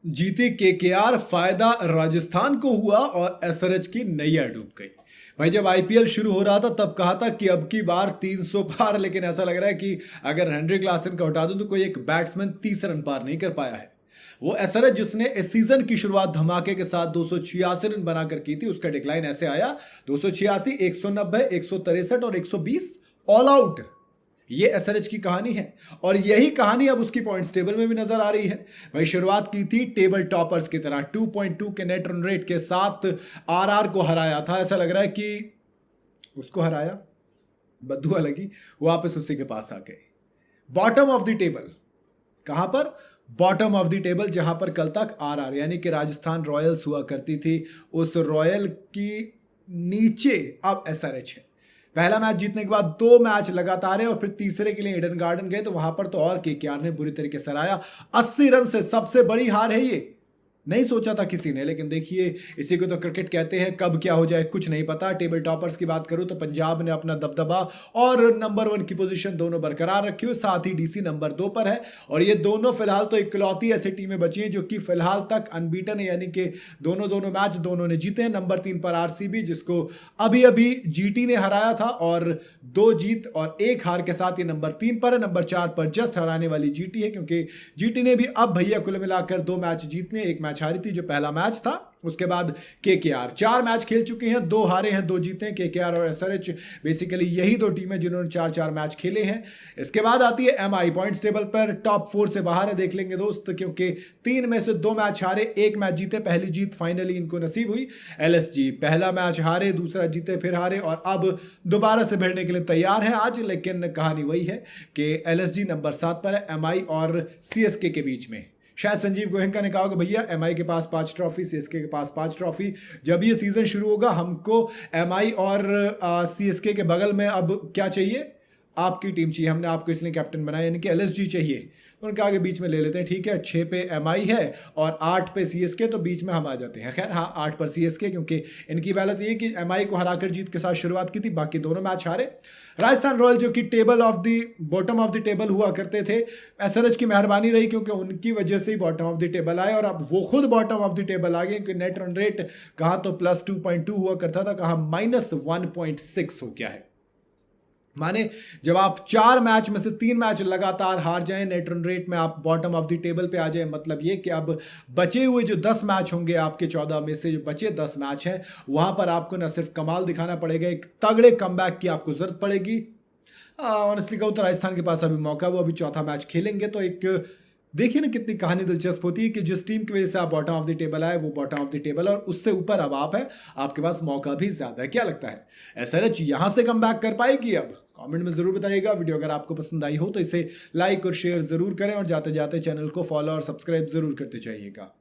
जीती केकेआर, फायदा राजस्थान को हुआ और एसआरएच की नैया डूब गई। भाई जब आईपीएल शुरू हो रहा था तब कहा था कि अब की बार 300 पार, लेकिन ऐसा लग रहा है कि अगर हेनरी क्लासन को हटा दूं तो कोई एक बैट्समैन 30 रन पार नहीं कर पाया है। वो एसआरएच जिसने इस सीजन की शुरुआत धमाके के साथ 286 रन बनाकर की थी, उसका डिक्लाइन ऐसे आया 286, 190, 163 और 120 ऑल आउट। ये एसआरएच की कहानी है और यही कहानी अब उसकी पॉइंट्स टेबल में भी नजर आ रही है। भाई शुरुआत की थी टेबल टॉपर्स की तरह 2.2 के नेट रन रेट के साथ आरआर को हराया था। ऐसा लग रहा है कि उसको हराया, बद्दुआ लगी, वापस उसी के पास आ गए। बॉटम ऑफ द टेबल कहां पर? बॉटम ऑफ द टेबल, जहां पर कल तक आरआर यानी कि राजस्थान रॉयल्स हुआ करती थी, उस रॉयल की नीचे अब एसआरएच है। पहला मैच जीतने के बाद 2 मैच लगातार है और फिर तीसरे के लिए ईडन गार्डन गए तो वहां पर तो और केकेआर ने बुरी तरीके से हराया। 80 रन से सबसे बड़ी हार है ये, नहीं सोचा था किसी ने, लेकिन देखिए इसी को तो क्रिकेट कहते हैं, कब क्या हो जाए कुछ नहीं पता। टेबल टॉपर्स की बात करूं तो पंजाब ने अपना दबदबा और नंबर 1 की पोजीशन दोनों बरकरार रखी हुई, साथ ही डीसी नंबर 2 पर है और ये दोनों फिलहाल तो इकलौती ऐसी टीमें बची हैं जो कि फिलहाल तक अनबीटन है, यानी कि दोनों मैच दोनों ने जीते हैं। नंबर 3 पर आरसीबी, जिसको अभी अभी जीटी ने हराया था और 2 जीत और 1 हार के साथ ये नंबर 3 पर है। नंबर 4 पर जस्ट हराने वाली जीटी है, क्योंकि जीटी ने भी अब भैया कुल मिलाकर 2 मैच जीतने, 1 मैच हारी थी जो पहला मैच था। उसके बाद केकेआर 4 मैच खेल चुके हैं, 2 हारे हैं 2 जीते हैं। केकेआर और एसआरएच बेसिकली यही 2 टीमें जिन्होंने 4-4 मैच खेले हैं। इसके बाद आती है एमआई, पॉइंट्स टेबल पर टॉप 4 से बाहर है, देख लेंगे दोस्त, क्योंकि 3 में से 2 मैच हारे, 1 मैच जीते। पहली जीत फाइनली इनको नसीब हुई। एलएसजी पहला मैच हारे, दूसरा जीते, फिर हारे और अब दोबारा से भिड़ने के लिए तैयार है आज। लेकिन कहानी वही है कि एलएसजी नंबर 7 पर है, एमआई और सीएसके के बीच में। शायद संजीव गोयनका ने कहा होगा भैया एमआई के पास 5 ट्रॉफी, सीएसके के पास 5 ट्रॉफी। जब ये सीजन शुरू होगा हमको एमआई और सीएसके के बगल में अब क्या चाहिए? आपकी टीम चाहिए। हमने आपको इसलिए कैप्टन बनाया, यानी कि एलएसजी चाहिए। उनका आगे बीच में ले लेते हैं, ठीक है। 6 पे एमआई है और 8 पे सीएसके, तो बीच में हम आ जाते हैं। खैर हाँ, 8 पर सीएसके, क्योंकि इनकी हालत ये कि एमआई को हराकर जीत के साथ शुरुआत की थी, बाकी दोनों मैच हारे। राजस्थान रॉयल जो कि table of the bottom of the table हुआ करते थे, एसआरएच की मेहरबानी रही क्योंकि उनकी वजह से ही बॉटम ऑफ द टेबल आए और अब वो खुद बॉटम ऑफ द टेबल आ गए, क्योंकि नेट रन रेट कहाँ तो +2.2 हुआ करता था, कहाँ -1.6 हो गया है। माने जब आप 4 मैच में से 3 मैच लगातार हार जाएं, नेट रन रेट में आप बॉटम ऑफ द टेबल पे आ जाएं, मतलब ये कि अब बचे हुए जो 10 मैच होंगे आपके 14 में से, जो बचे 10 मैच हैं, वहां पर आपको न सिर्फ कमाल दिखाना पड़ेगा, एक तगड़े कमबैक की आपको जरूरत पड़ेगी। ऑनेस्टली कहूँ तो राजस्थान के पास अभी मौका, वो अभी चौथा मैच खेलेंगे, तो एक देखिए ना कितनी कहानी दिलचस्प होती है कि जिस टीम की वजह से आप बॉटम ऑफ द टेबल आए वो बॉटम ऑफ द टेबल और उससे ऊपर अब आप है, आपके पास मौका भी ज्यादा है। क्या लगता है एसआरएच यहां से कम बैक कर पाएगी? अब कमेंट में जरूर बताइएगा। वीडियो अगर आपको पसंद आई हो तो इसे लाइक और शेयर जरूर करें और जाते जाते चैनल को फॉलो और सब्सक्राइब जरूर करते जाइएगा।